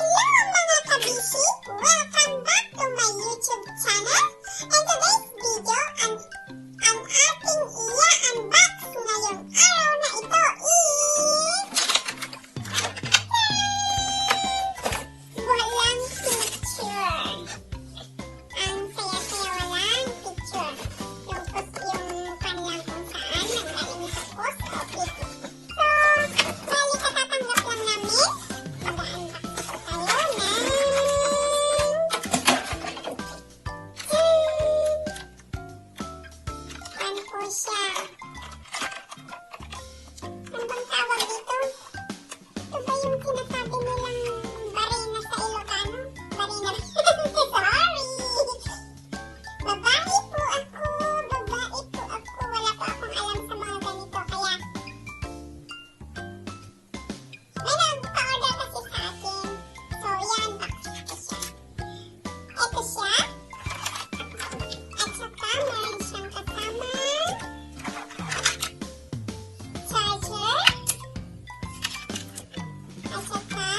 mga kabisi! Welcome back to my YouTube channel. And today's video, ang ating i-unbox ngayong araw na ito is... walang picture. Ang saya-saya walang picture. Yung kanilang kung saan nanggaling sa post office. So, bali katatanggap lang namin. Mag-unbox po tayo ng... ano po siya? Ano bang tawag dito? Ito ba yung sinasabi nilang barina sa Ilocano? Barina. Sorry! Babae po ako. Wala po akong alam sa mga ganito. Kaya, may nagpa-order kasi sa akin. So, i-unbox ko siya. Ito siya. At saka, meron siyang kasama charger. At saka,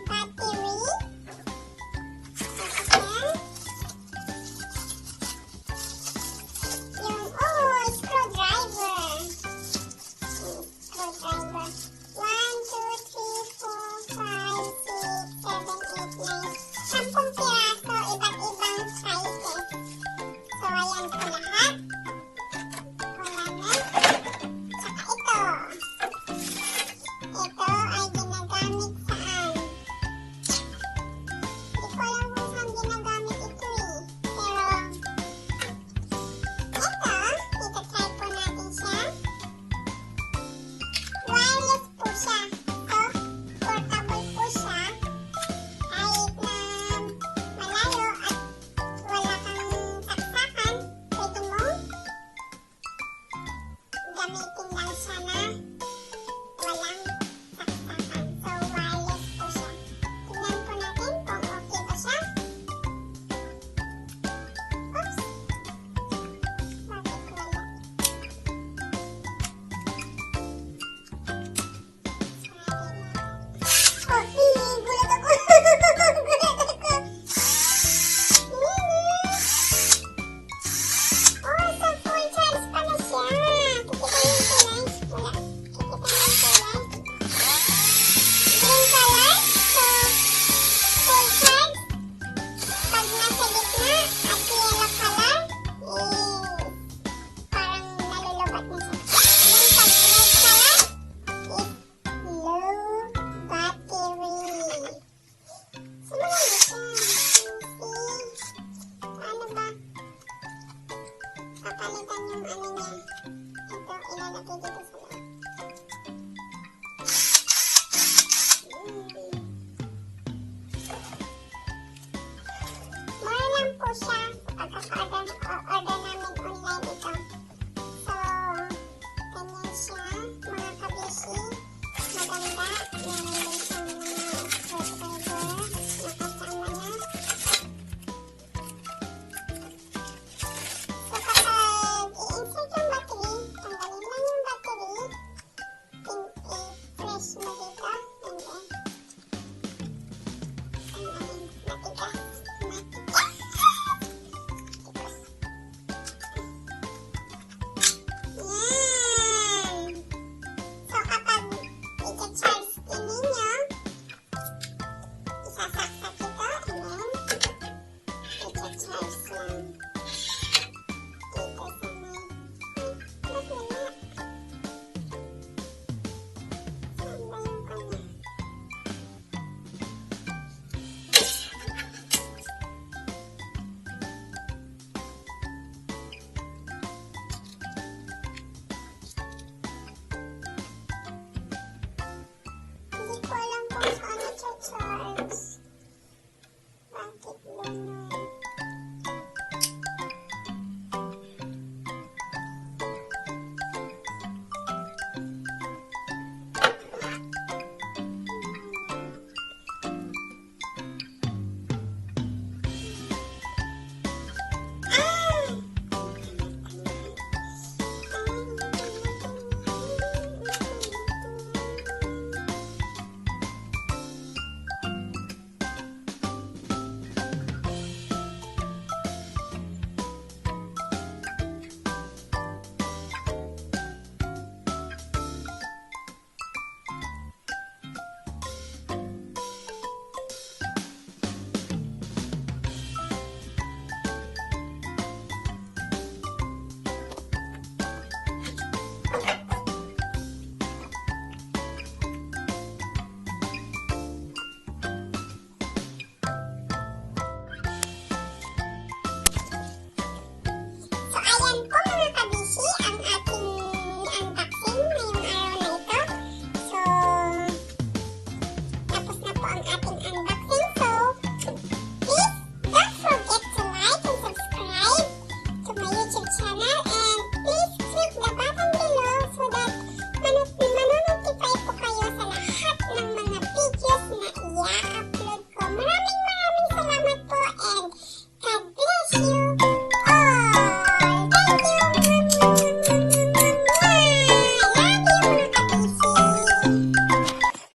battery. At saka, yung, screwdriver. Screwdriver. 1, 2, 3, 4, 5, 6, 7, 8, 9. 10 piraso, iba't ibang sizes. So, ayan po lahat. Wala na. Tsaka ito. Ito